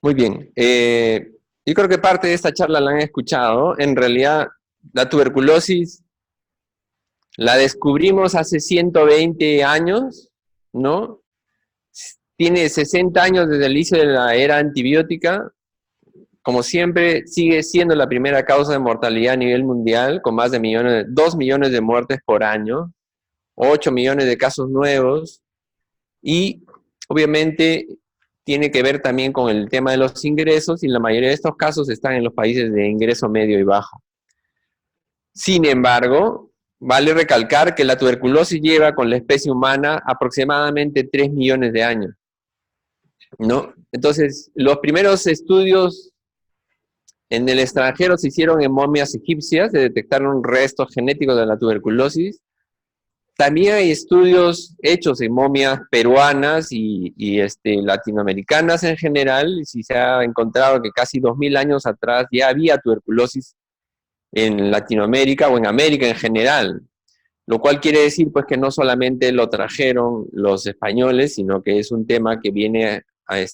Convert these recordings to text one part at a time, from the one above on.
Muy bien. Yo creo que parte de esta charla la han escuchado. En realidad, la tuberculosis la descubrimos hace 120 años, ¿no? Tiene 60 años desde el inicio de la era antibiótica. Como siempre, sigue siendo la primera causa de mortalidad a nivel mundial, con más de 2 millones de muertes por año, 8 millones de casos nuevos, y obviamente tiene que ver también con el tema de los ingresos, y la mayoría de estos casos están en los países de ingreso medio y bajo. Sin embargo, vale recalcar que la tuberculosis lleva con la especie humana aproximadamente 3 millones de años, ¿no? Entonces, los primeros estudios en el extranjero se hicieron en momias egipcias, se detectaron restos genéticos de la tuberculosis. También hay estudios hechos en momias peruanas y latinoamericanas en general, y se ha encontrado que casi 2000 años atrás ya había tuberculosis en Latinoamérica o en América en general, lo cual quiere decir pues que no solamente lo trajeron los españoles, sino que es un tema que viene a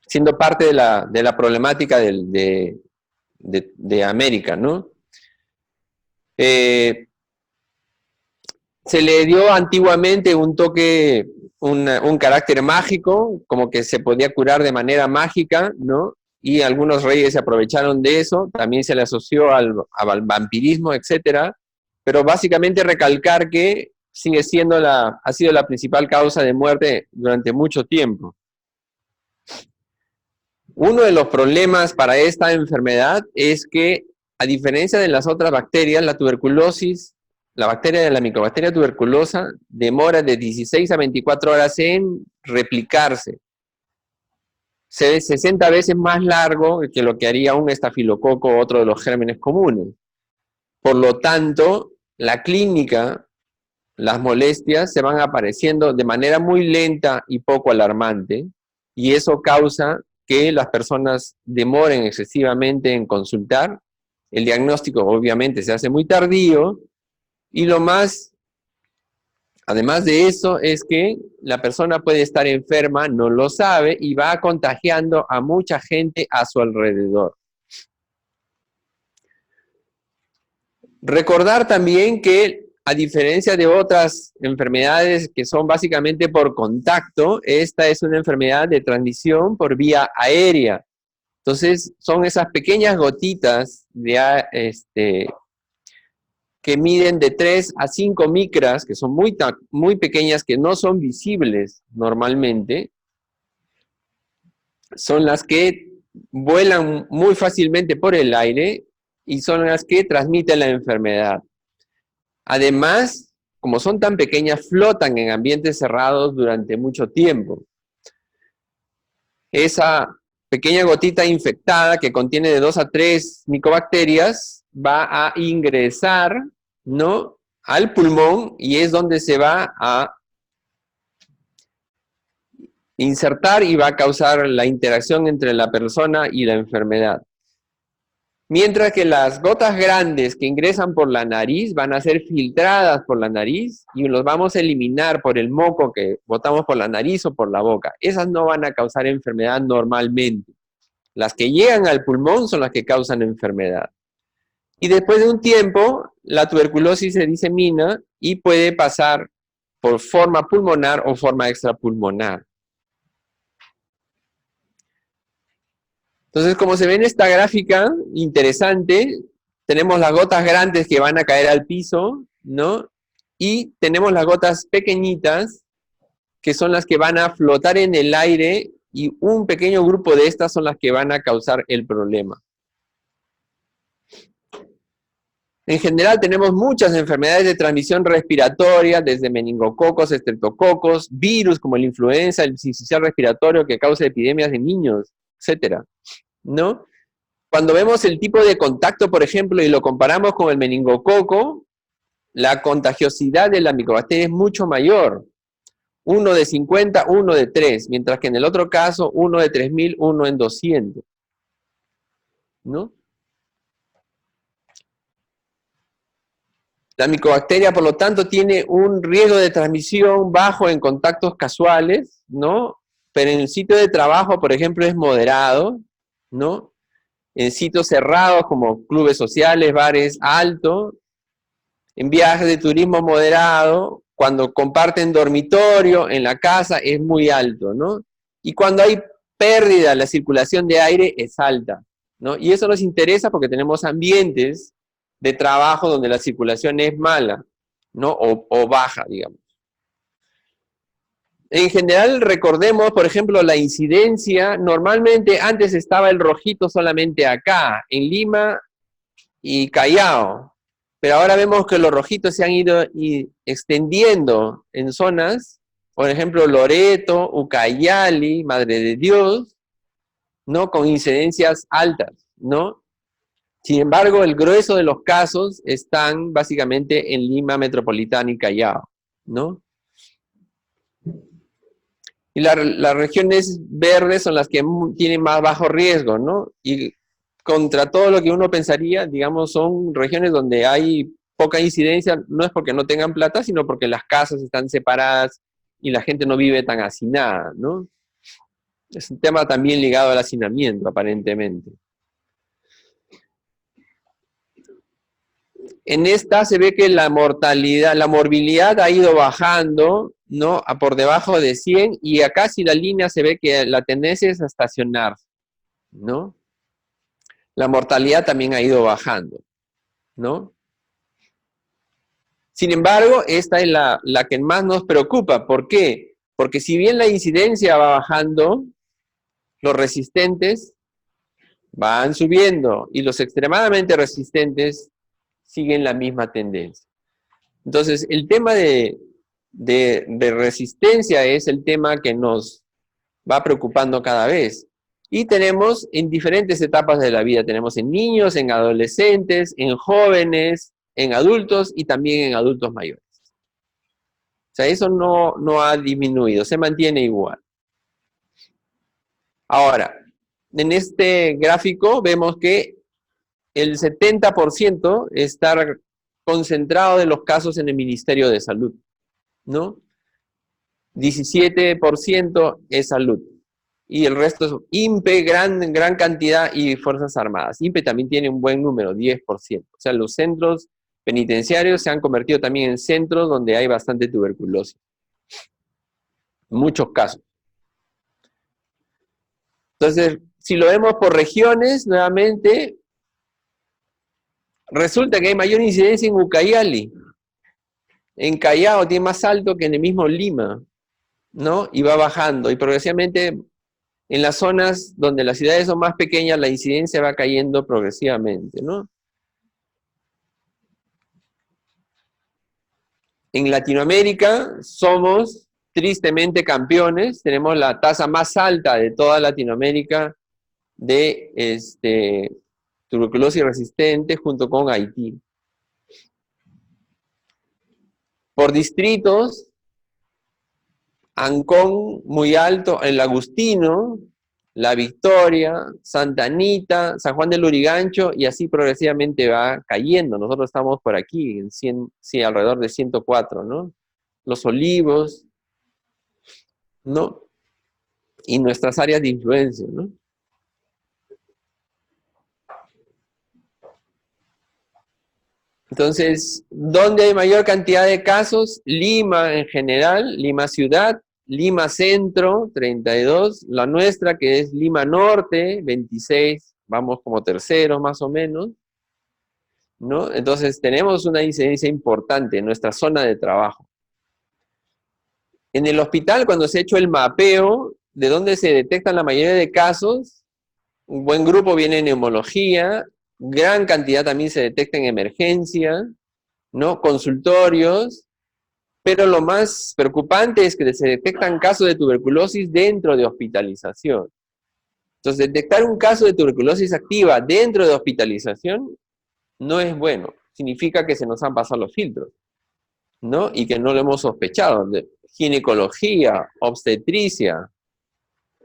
siendo parte de la problemática de América, ¿no? Se le dio antiguamente un toque, un carácter mágico, como que se podía curar de manera mágica, ¿no? Y algunos reyes se aprovecharon de eso, también se le asoció al vampirismo, etcétera, pero básicamente recalcar que sigue siendo ha sido la principal causa de muerte durante mucho tiempo. Uno de los problemas para esta enfermedad es que, a diferencia de las otras bacterias, la tuberculosis, la bacteria de la micobacteria tuberculosa, demora de 16 a 24 horas en replicarse. Se ve 60 veces más largo que lo que haría un estafilococo o otro de los gérmenes comunes. Por lo tanto, la clínica, las molestias se van apareciendo de manera muy lenta y poco alarmante, y eso causa que las personas demoren excesivamente en consultar. El diagnóstico obviamente se hace muy tardío, y lo más, además de eso, es que la persona puede estar enferma, no lo sabe, y va contagiando a mucha gente a su alrededor. Recordar también que, a diferencia de otras enfermedades que son básicamente por contacto, esta es una enfermedad de transmisión por vía aérea. Entonces, son esas pequeñas gotitas que miden de 3 a 5 micras, que son muy pequeñas, que no son visibles normalmente, son las que vuelan muy fácilmente por el aire y son las que transmiten la enfermedad. Además, como son tan pequeñas, flotan en ambientes cerrados durante mucho tiempo. Esa pequeña gotita infectada que contiene de 2 a 3 micobacterias va a ingresar, ¿no?, al pulmón, y es donde se va a insertar y va a causar la interacción entre la persona y la enfermedad. Mientras que las gotas grandes que ingresan por la nariz van a ser filtradas por la nariz y los vamos a eliminar por el moco que botamos por la nariz o por la boca. Esas no van a causar enfermedad normalmente. Las que llegan al pulmón son las que causan enfermedad. Y después de un tiempo, la tuberculosis se disemina y puede pasar por forma pulmonar o forma extrapulmonar. Entonces, como se ve en esta gráfica interesante, tenemos las gotas grandes que van a caer al piso, ¿no? Y tenemos las gotas pequeñitas, que son las que van a flotar en el aire, y un pequeño grupo de estas son las que van a causar el problema. En general tenemos muchas enfermedades de transmisión respiratoria, desde meningococos, estreptococos, virus como la influenza, el sincicial respiratorio que causa epidemias de niños, etcétera, ¿no? Cuando vemos el tipo de contacto, por ejemplo, y lo comparamos con el meningococo, la contagiosidad de la micobacteria es mucho mayor. 1 de 50, 1 de 3, mientras que en el otro caso, 1 de 3000, 1 en 200, ¿no? La micobacteria, por lo tanto, tiene un riesgo de transmisión bajo en contactos casuales, ¿no? pero en el sitio de trabajo, por ejemplo, es moderado, ¿no? En sitios cerrados como clubes sociales, bares, alto. En viajes de turismo moderado, cuando comparten dormitorio en la casa, es muy alto, ¿no? Y cuando hay pérdida, la circulación de aire es alta, ¿no? Y eso nos interesa porque tenemos ambientes de trabajo donde la circulación es mala, ¿no? O baja, digamos. En general, recordemos, por ejemplo, la incidencia. Normalmente antes estaba el rojito solamente acá, en Lima y Callao. Pero ahora vemos que los rojitos se han ido extendiendo en zonas, por ejemplo, Loreto, Ucayali, Madre de Dios, ¿no? Con incidencias altas, ¿no? Sin embargo, el grueso de los casos están básicamente en Lima Metropolitana y Callao, ¿no? Y las regiones verdes son las que tienen más bajo riesgo, ¿no? Y contra todo lo que uno pensaría, digamos, son regiones donde hay poca incidencia, no es porque no tengan plata, sino porque las casas están separadas y la gente no vive tan hacinada, ¿no? Es un tema también ligado al hacinamiento, aparentemente. En esta se ve que la mortalidad, la morbilidad ha ido bajando, ¿no? A por debajo de 100, y acá sí la línea se ve que la tendencia es a estacionar, ¿no? La mortalidad también ha ido bajando, ¿no? Sin embargo, esta es la que más nos preocupa. ¿Por qué? Porque si bien la incidencia va bajando, los resistentes van subiendo y los extremadamente resistentes siguen la misma tendencia. Entonces, el tema de resistencia es el tema que nos va preocupando cada vez. Y tenemos en diferentes etapas de la vida. Tenemos en niños, en adolescentes, en jóvenes, en adultos y también en adultos mayores. O sea, eso no ha disminuido, se mantiene igual. Ahora, en este gráfico vemos que el 70% está concentrado de los casos en el Ministerio de Salud, ¿no? 17% es salud. Y el resto es INPE, gran cantidad, y Fuerzas Armadas. INPE también tiene un buen número, 10%. O sea, los centros penitenciarios se han convertido también en centros donde hay bastante tuberculosis. Muchos casos. Entonces, si lo vemos por regiones, nuevamente, resulta que hay mayor incidencia en Ucayali. En Callao tiene más alto que en el mismo Lima, ¿no? Y va bajando. Y progresivamente, en las zonas donde las ciudades son más pequeñas, la incidencia va cayendo progresivamente, ¿no? En Latinoamérica somos tristemente campeones, tenemos la tasa más alta de toda Latinoamérica de tuberculosis resistente junto con Haití. Por distritos, Ancón muy alto, el Agustino, La Victoria, Santa Anita, San Juan del Lurigancho, y así progresivamente va cayendo. Nosotros estamos por aquí, en 100, sí, alrededor de 104, ¿no? Los Olivos, ¿no? Y nuestras áreas de influencia, ¿no? Entonces, ¿dónde hay mayor cantidad de casos? Lima en general, Lima Ciudad, Lima Centro, 32, la nuestra que es Lima Norte, 26, vamos como tercero más o menos, ¿no? Entonces tenemos una incidencia importante en nuestra zona de trabajo. En el hospital, cuando se ha hecho el mapeo de dónde se detectan la mayoría de casos, un buen grupo viene en neumología, gran cantidad también se detecta en emergencia, ¿no? Consultorios, pero lo más preocupante es que se detectan casos de tuberculosis dentro de hospitalización. Entonces, detectar un caso de tuberculosis activa dentro de hospitalización no es bueno. Significa que se nos han pasado los filtros, ¿no? Y que no lo hemos sospechado. Ginecología, obstetricia,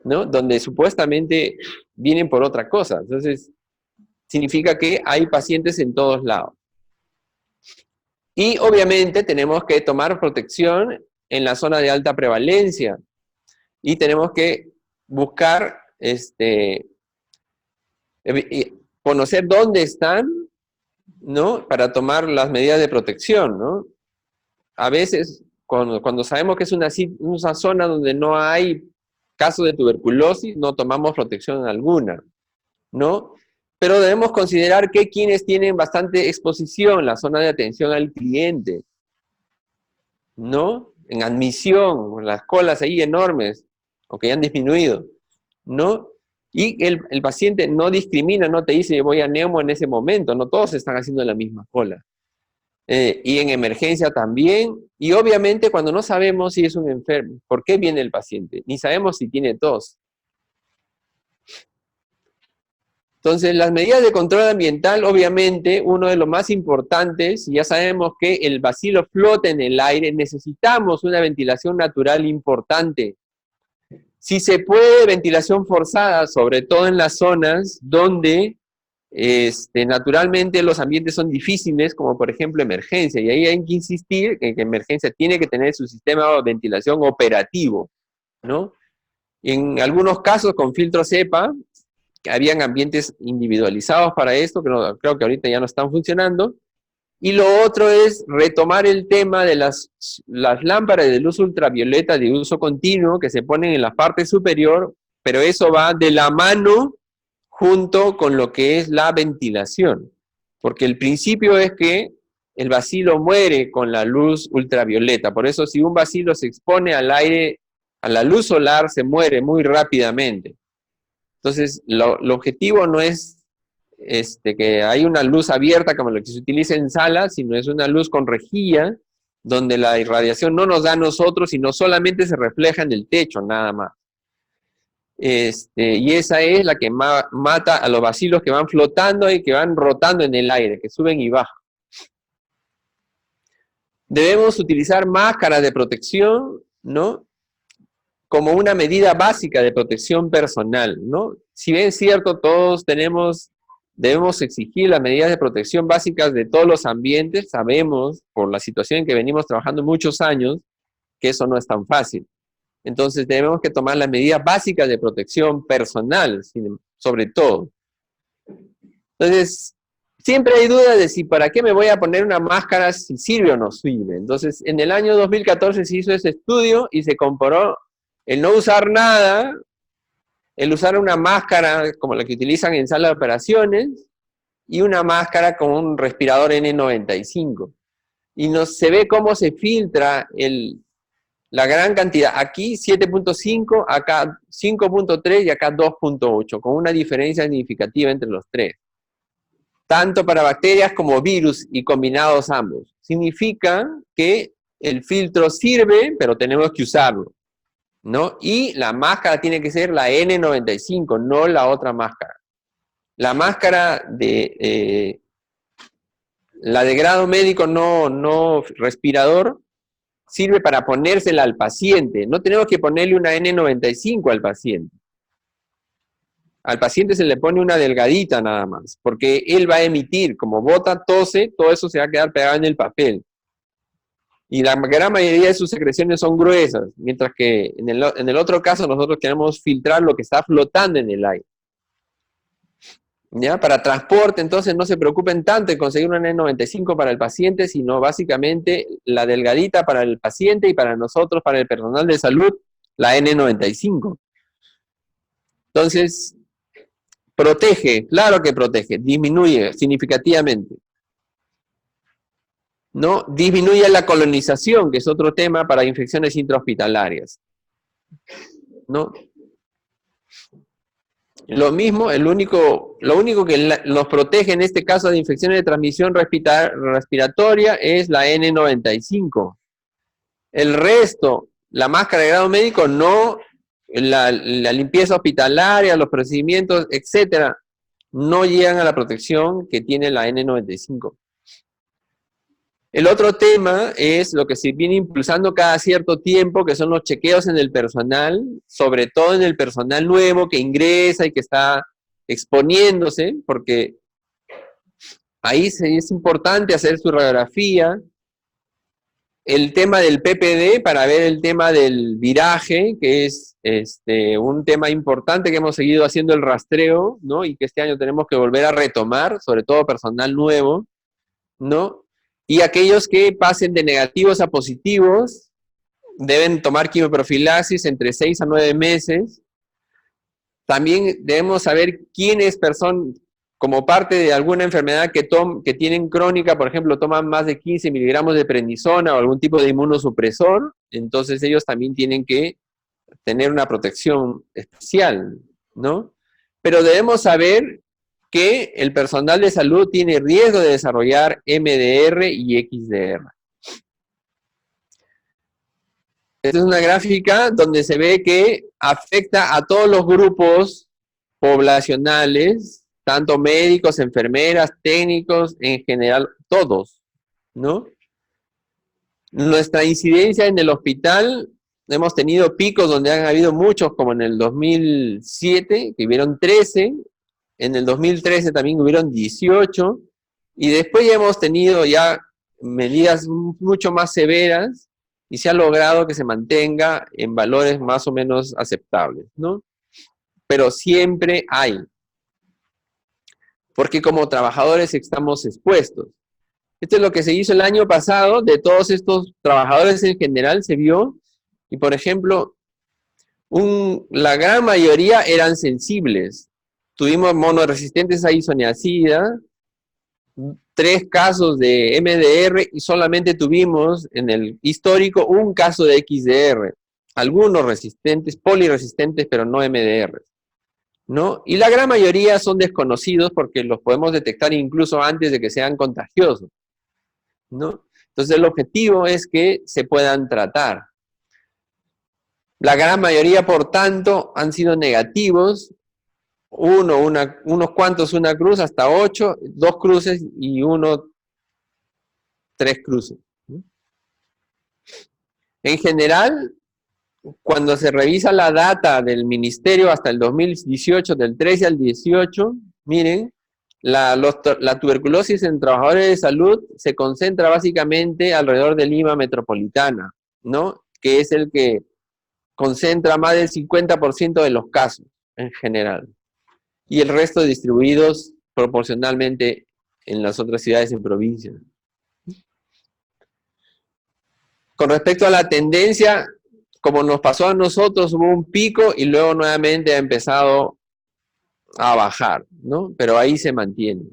¿no? Donde supuestamente vienen por otra cosa. Entonces, significa que hay pacientes en todos lados. Y obviamente tenemos que tomar protección en la zona de alta prevalencia. y tenemos que buscar, conocer dónde están, ¿no? Para tomar las medidas de protección, ¿no? A veces, cuando sabemos que es una zona donde no hay casos de tuberculosis, no tomamos protección alguna, ¿no? Pero debemos considerar que quienes tienen bastante exposición, la zona de atención al cliente, ¿no? En admisión, las colas ahí enormes, aunque ya han disminuido, ¿no? Y el paciente no discrimina, no te dice voy a neumo en ese momento, no todos están haciendo la misma cola. Y en emergencia también, y obviamente cuando no sabemos si es un enfermo, ¿por qué viene el paciente? Ni sabemos si tiene tos. Entonces, las medidas de control ambiental, obviamente, uno de los más importantes, ya sabemos que el bacilo flota en el aire, necesitamos una ventilación natural importante. Si se puede, ventilación forzada, sobre todo en las zonas donde naturalmente los ambientes son difíciles, como por ejemplo emergencia, y ahí hay que insistir en que emergencia tiene que tener su sistema de ventilación operativo, ¿no? En algunos casos con filtro cepa, que habían ambientes individualizados para esto, que creo que ahorita ya no están funcionando. Y lo otro es retomar el tema de las lámparas de luz ultravioleta de uso continuo que se ponen en la parte superior, pero eso va de la mano junto con lo que es la ventilación. Porque el principio es que el bacilo muere con la luz ultravioleta. Por eso si un bacilo se expone al aire, a la luz solar, se muere muy rápidamente. Entonces, lo objetivo no es que hay una luz abierta como la que se utiliza en salas, sino es una luz con rejilla, donde la irradiación no nos da a nosotros, sino solamente se refleja en el techo, nada más. Y esa es la que mata a los bacilos que van flotando y que van rotando en el aire, que suben y bajan. Debemos utilizar máscaras de protección, ¿no? Como una medida básica de protección personal, ¿no? Si bien es cierto, todos debemos exigir las medidas de protección básicas de todos los ambientes, sabemos, por la situación en que venimos trabajando muchos años, que eso no es tan fácil. Entonces tenemos que tomar las medidas básicas de protección personal, sobre todo. Entonces, siempre hay dudas de si para qué me voy a poner una máscara, si sirve o no sirve. Entonces, en el año 2014 se hizo ese estudio y se comparó el no usar nada, el usar una máscara como la que utilizan en sala de operaciones y una máscara con un respirador N95. Y se ve cómo se filtra la gran cantidad. Aquí 7.5, acá 5.3 y acá 2.8, con una diferencia significativa entre los tres. Tanto para bacterias como virus y combinados ambos. Significa que el filtro sirve, pero tenemos que usarlo, ¿no? Y la máscara tiene que ser la N95, no la otra máscara. La máscara la de grado médico no respirador, sirve para ponérsela al paciente. No tenemos que ponerle una N95 al paciente. Al paciente se le pone una delgadita nada más, porque él va a emitir, como bota, tose, todo eso se va a quedar pegado en el papel. Y la gran mayoría de sus secreciones son gruesas, mientras que en el otro caso nosotros queremos filtrar lo que está flotando en el aire. ¿Ya? Para transporte, entonces no se preocupen tanto en conseguir una N95 para el paciente, sino básicamente la delgadita para el paciente y para nosotros, para el personal de salud, la N95. Entonces, protege, claro que protege, disminuye significativamente. ¿No? Disminuye la colonización, que es otro tema para infecciones intrahospitalarias. ¿No? Lo mismo, lo único que nos protege en este caso de infecciones de transmisión respiratoria es la N95. El resto, la máscara de grado médico, no, la limpieza hospitalaria, los procedimientos, etcétera, no llegan a la protección que tiene la N95. El otro tema es lo que se viene impulsando cada cierto tiempo, que son los chequeos en el personal, sobre todo en el personal nuevo que ingresa y que está exponiéndose, porque ahí es importante hacer su radiografía, el tema del PPD para ver el tema del viraje, que es un tema importante que hemos seguido haciendo el rastreo, ¿no? Y que este año tenemos que volver a retomar, sobre todo personal nuevo, ¿no? Y aquellos que pasen de negativos a positivos deben tomar quimioprofilaxis entre 6 a 9 meses. También debemos saber quiénes como parte de alguna enfermedad que tienen crónica, por ejemplo, toman más de 15 miligramos de prednisona o algún tipo de inmunosupresor, entonces ellos también tienen que tener una protección especial, ¿no? Pero debemos saber que el personal de salud tiene riesgo de desarrollar MDR y XDR. Esta es una gráfica donde se ve que afecta a todos los grupos poblacionales, tanto médicos, enfermeras, técnicos, en general, todos, ¿no? Nuestra incidencia en el hospital, hemos tenido picos donde han habido muchos, como en el 2007, que hubieron 13, en el 2013 también hubieron 18, y después ya hemos tenido ya medidas mucho más severas, y se ha logrado que se mantenga en valores más o menos aceptables, ¿no? Pero siempre hay, porque como trabajadores estamos expuestos. Esto es lo que se hizo el año pasado, de todos estos trabajadores en general se vio, y por ejemplo, la gran mayoría eran sensibles. Tuvimos monoresistentes a isoniazida, 3 casos de MDR y solamente tuvimos en el histórico un caso de XDR. Algunos resistentes, poliresistentes, pero no MDR, ¿no? Y la gran mayoría son desconocidos porque los podemos detectar incluso antes de que sean contagiosos, ¿no? Entonces el objetivo es que se puedan tratar. La gran mayoría, por tanto, han sido negativos, unos cuantos una cruz, hasta 8, 2 cruces y 3 cruces. En general, cuando se revisa la data del ministerio hasta el 2018, del 13 al 18, miren, la tuberculosis en trabajadores de salud se concentra básicamente alrededor de Lima metropolitana, ¿no? Que es el que concentra más del 50% de los casos en general. Y el resto distribuidos proporcionalmente en las otras ciudades en provincias. Con respecto a la tendencia, como nos pasó a nosotros, hubo un pico y luego nuevamente ha empezado a bajar, ¿no? Pero ahí se mantiene,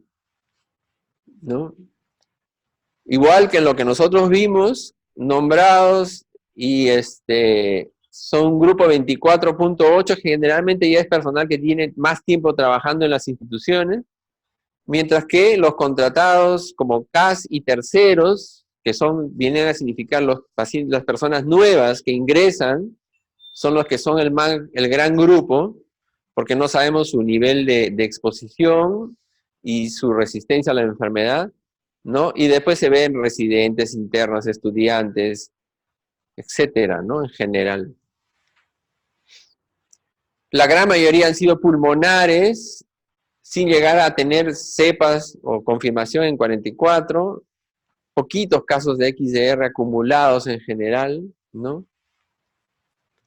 ¿no? Igual que lo que nosotros vimos, nombrados, y son un grupo 24.8, generalmente ya es personal que tiene más tiempo trabajando en las instituciones, mientras que los contratados como CAS y terceros, que vienen a significar los pacientes, las personas nuevas que ingresan, son los que son el gran grupo, porque no sabemos su nivel de exposición y su resistencia a la enfermedad, ¿no? Y después se ven residentes, internos, estudiantes, etcétera, ¿no? En general. La gran mayoría han sido pulmonares, sin llegar a tener cepas o confirmación en 44, poquitos casos de XDR acumulados en general, ¿no?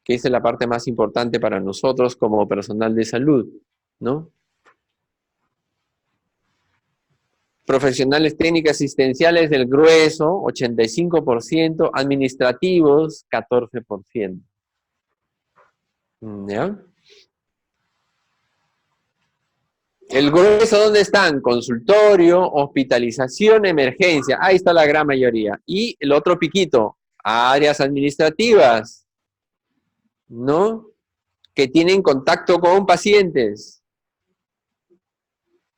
Que esa es la parte más importante para nosotros como personal de salud, ¿no? Profesionales técnicos asistenciales del grueso, 85%, administrativos, 14%. ¿Ya? El grueso, ¿dónde están? Consultorio, hospitalización, emergencia. Ahí está la gran mayoría. Y el otro piquito, áreas administrativas, ¿no? Que tienen contacto con pacientes.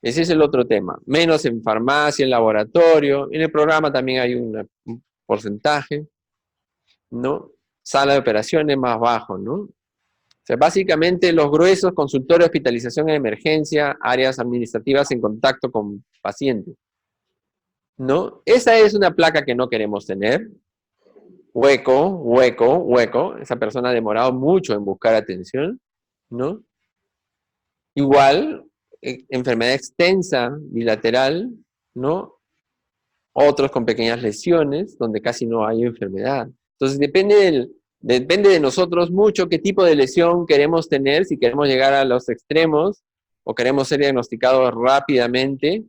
Ese es el otro tema. Menos en farmacia, en laboratorio. En el programa también hay un porcentaje, ¿no? Sala de operaciones más bajo, ¿no? O sea, básicamente los gruesos, consultorio, hospitalización en emergencia, áreas administrativas en contacto con pacientes, ¿no? Esa es una placa que no queremos tener. Hueco, hueco, hueco. Esa persona ha demorado mucho en buscar atención, ¿no? Igual, enfermedad extensa, bilateral, ¿no? otros con pequeñas lesiones, donde casi no hay enfermedad. Entonces depende de nosotros mucho qué tipo de lesión queremos tener, si queremos llegar a los extremos o queremos ser diagnosticados rápidamente.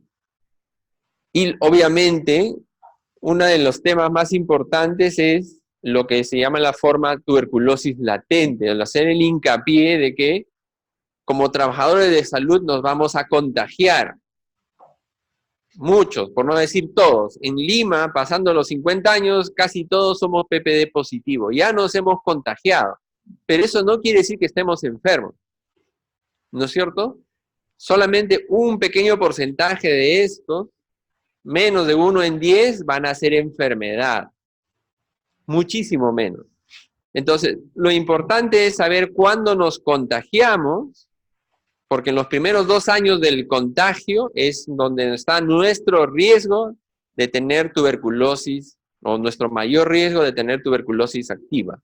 Y obviamente, uno de los temas más importantes es lo que se llama la forma tuberculosis latente, al hacer el hincapié de que como trabajadores de salud nos vamos a contagiar. Muchos, por no decir todos. En Lima, pasando los 50 años, casi todos somos PPD positivo. Ya nos hemos contagiado. Pero eso no quiere decir que estemos enfermos. ¿No es cierto? Solamente un pequeño porcentaje de estos, menos de 1 en 10, van a ser enfermedad. Muchísimo menos. Entonces, lo importante es saber cuándo nos contagiamos, porque en los primeros 2 años del contagio es donde está nuestro riesgo de tener tuberculosis, o nuestro mayor riesgo de tener tuberculosis activa.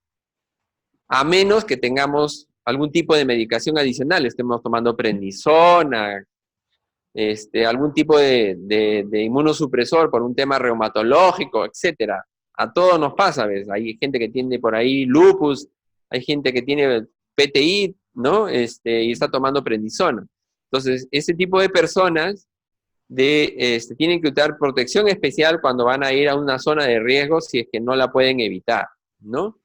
A menos que tengamos algún tipo de medicación adicional, estemos tomando prednisona, algún tipo de inmunosupresor por un tema reumatológico, etcétera. A todos nos pasa, ¿ves? Hay gente que tiene por ahí lupus, hay gente que tiene PTI, ¿no? Y está tomando prednisona. Entonces, ese tipo de personas tienen que usar protección especial cuando van a ir a una zona de riesgo si es que no la pueden evitar, ¿no?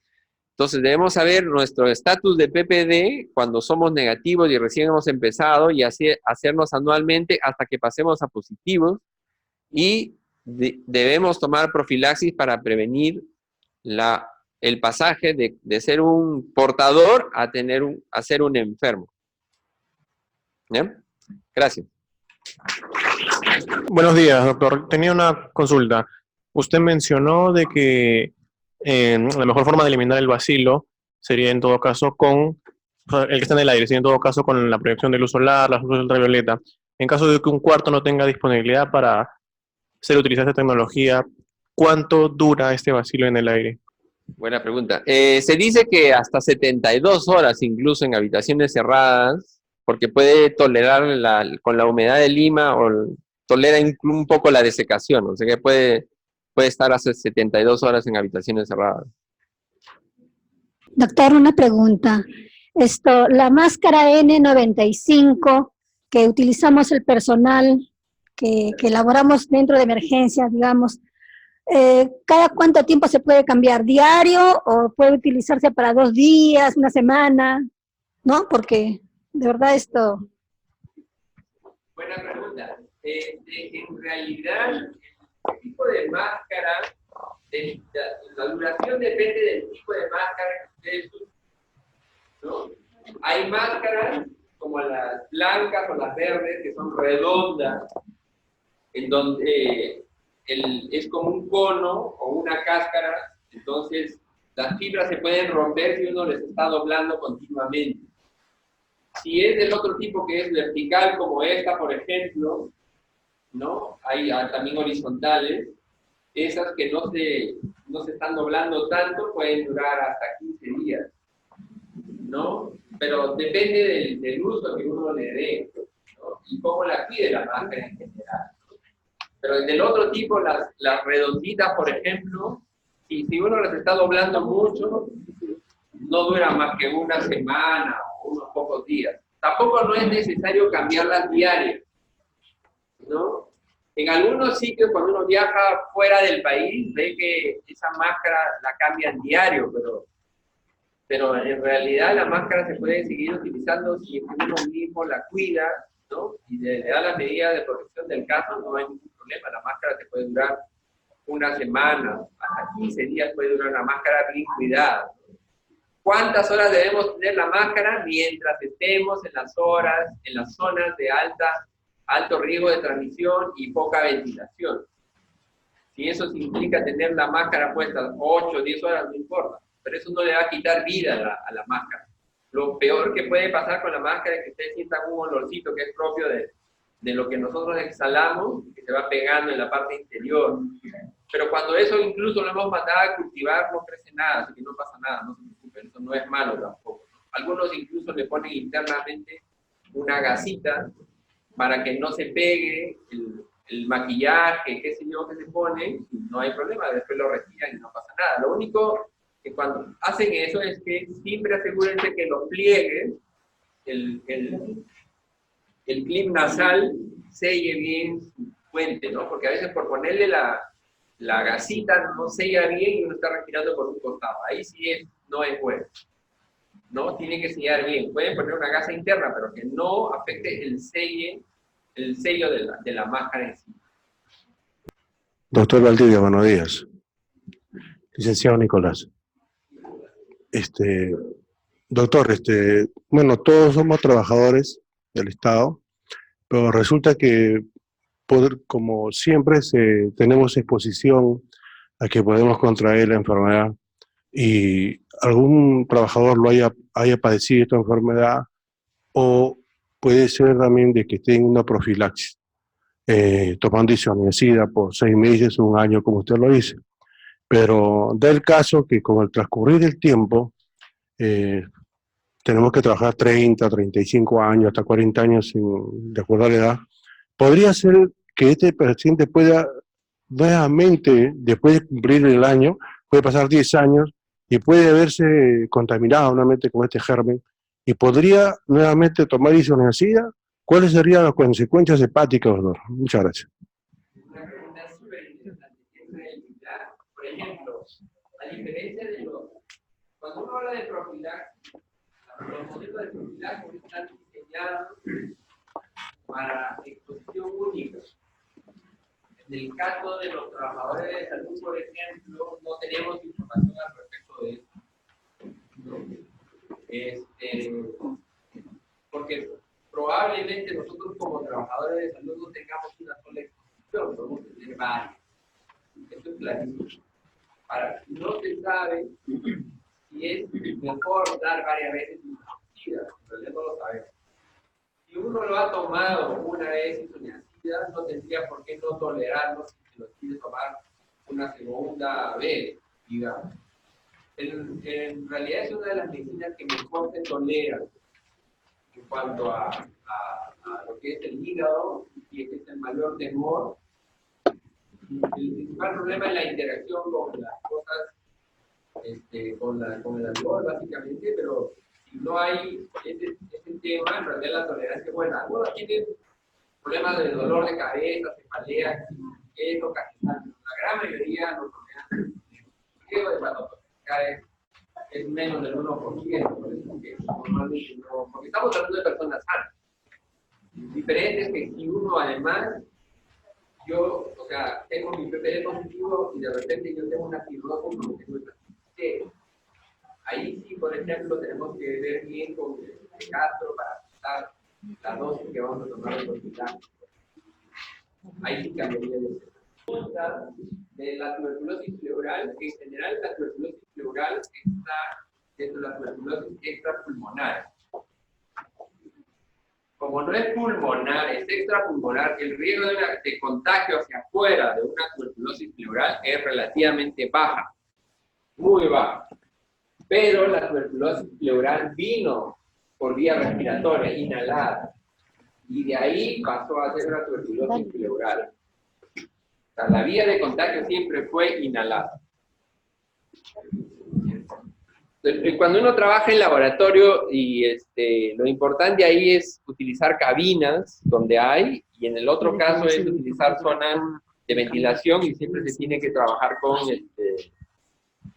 Entonces, debemos saber nuestro estatus de PPD cuando somos negativos y recién hemos empezado y así hacernos anualmente hasta que pasemos a positivos y debemos tomar profilaxis para prevenir el pasaje de ser un portador a ser un enfermo. ¿Bien? Gracias. Buenos días, doctor. Tenía una consulta. Usted mencionó de que la mejor forma de eliminar el bacilo sería en todo caso el que está en el aire, sería en todo caso con la proyección de luz solar, la luz ultravioleta. En caso de que un cuarto no tenga disponibilidad para ser utilizada esta tecnología, ¿cuánto dura este bacilo en el aire? Buena pregunta. Se dice que hasta 72 horas, incluso en habitaciones cerradas, porque puede tolerar con la humedad de Lima o tolera un poco la desecación, o sea que puede estar hasta 72 horas en habitaciones cerradas. Doctor, una pregunta. La máscara N95 que utilizamos el personal que elaboramos dentro de emergencias, digamos, ¿cada cuánto tiempo se puede cambiar? ¿Diario o puede utilizarse para 2 días, una semana? ¿No? Porque de verdad Buena pregunta. En realidad, el tipo de máscara, la duración depende del tipo de máscara que ustedes usan, ¿no? Hay máscaras como las blancas o las verdes que son redondas, en donde es como un cono o una cáscara, entonces las fibras se pueden romper si uno les está doblando continuamente. Si es del otro tipo que es vertical, como esta, por ejemplo, ¿no? Hay también horizontales, esas que no se están doblando tanto pueden durar hasta 15 días, ¿no? Pero depende del uso que uno le dé, ¿no? Y cómo la cuide la máscara en general. Pero del otro tipo, las redonditas, por ejemplo, si uno las está doblando mucho, no dura más que una semana o unos pocos días. Tampoco no es necesario cambiarlas diarias, ¿no? En algunos sitios, cuando uno viaja fuera del país, ve que esa máscara la cambian diario, pero en realidad la máscara se puede seguir utilizando si uno mismo la cuida, ¿no? Y le da las medidas de protección del caso, no hay ningún problema. La máscara te puede durar una semana, hasta 15 días puede durar una máscara bien cuidada. ¿Cuántas horas debemos tener la máscara? Mientras estemos en las zonas de alto riesgo de transmisión y poca ventilación. Si eso implica tener la máscara puesta 8 o 10 horas, no importa, pero eso no le va a quitar vida a la máscara. Lo peor que puede pasar con la máscara es que ustedes sientan un olorcito que es propio de lo que nosotros exhalamos, que se va pegando en la parte interior. Pero cuando eso incluso lo hemos mandado a cultivar, no crece nada, así que no pasa nada, no se preocupen, eso no es malo tampoco. Algunos incluso le ponen internamente una gasita para que no se pegue el maquillaje, qué sé yo, que se ponen, no hay problema, después lo retiran y no pasa nada. Lo único que cuando hacen eso es que siempre asegúrense que los pliegues, el clip nasal, selle bien su fuente, ¿no? Porque a veces por ponerle la gasita no sella bien y uno está respirando por un costado. Ahí sí no es bueno. No tiene que sellar bien. Pueden poner una gasa interna, pero que no afecte el sello de la máscara en sí. Doctor Valdivia, buenos días. Licenciado Nicolás. Doctor, bueno, todos somos trabajadores del Estado, pero resulta que, como siempre, tenemos exposición a que podemos contraer la enfermedad y algún trabajador haya padecido esta enfermedad, o puede ser también de que esté en una profilaxis, tomando isoniazida por 6 meses o 1 año, como usted lo dice. Pero da el caso que con el transcurrir del tiempo, tenemos que trabajar 30, 35 años, hasta 40 años, de acuerdo a la edad. Podría ser que este paciente pueda nuevamente, después de cumplir el año, puede pasar 10 años y puede haberse contaminado nuevamente con este germen y podría nuevamente tomar isoniazida. ¿Cuáles serían las consecuencias hepáticas, doctor? Muchas gracias. Una pregunta súper interesante. Por ejemplo, a diferencia de cuando uno habla de profilaxis, los modelos de profilaxis están diseñados para exposición única. En el caso de los trabajadores de salud, por ejemplo, no tenemos información al respecto de esto. Porque probablemente nosotros como trabajadores de salud no tengamos una sola exposición, podemos tener varias. Esto es clarísimo. Ahora, no se sabe si es mejor dar varias veces isoniazida, en realidad no lo sabemos. Si uno lo ha tomado una vez isoniazida, no tendría por qué no tolerarlo si lo quiere tomar una segunda vez, digamos. En realidad es una de las medicinas que mejor se tolera en cuanto a lo que es el hígado, y este es el mayor temor. El principal problema es la interacción con las cosas, con el alcohol, básicamente, pero si no hay ese tema, en realidad la tolerancia es buena. Algunos tienen problemas de dolor de cabeza, cefalea, que es ocasional. La gran mayoría no toleran. El riesgo de hepatotoxicidad es menos del 1%, por eso que normalmente no, porque estamos hablando de personas sanas. Diferente es que si uno además, yo, o sea, tengo mi PPD positivo y de repente yo tengo una cirrosis como tengo esta C. Ahí sí, por ejemplo, tenemos que ver bien con el gastro para ajustar la dosis que vamos a tomar del hospital. Ahí sí cambiaría de la tuberculosis pleural. En general, la tuberculosis pleural está dentro de la tuberculosis extrapulmonar. Como no es pulmonar, es extrapulmonar, el riesgo de contagio hacia afuera de una tuberculosis pleural es relativamente baja, muy baja. Pero la tuberculosis pleural vino por vía respiratoria, inhalada, y de ahí pasó a ser una tuberculosis pleural. O sea, la vía de contagio siempre fue inhalada. Cuando uno trabaja en laboratorio, y lo importante ahí es utilizar cabinas donde hay, y en el otro caso es utilizar zonas de ventilación, y siempre se tiene que trabajar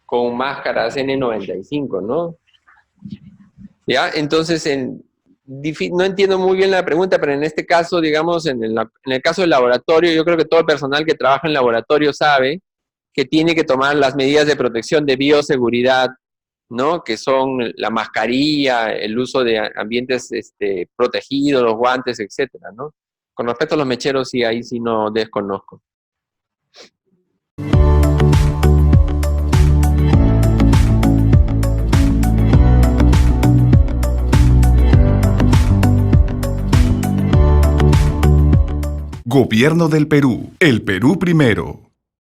con máscaras N95, ¿no? ¿Ya? Entonces, no entiendo muy bien la pregunta, pero en este caso, digamos, en el caso del laboratorio, yo creo que todo el personal que trabaja en laboratorio sabe que tiene que tomar las medidas de protección de bioseguridad, ¿no? Que son la mascarilla, el uso de ambientes protegidos, los guantes, etcétera, ¿no? Con respecto a los mecheros, sí, ahí sí no desconozco. Gobierno del Perú. El Perú primero.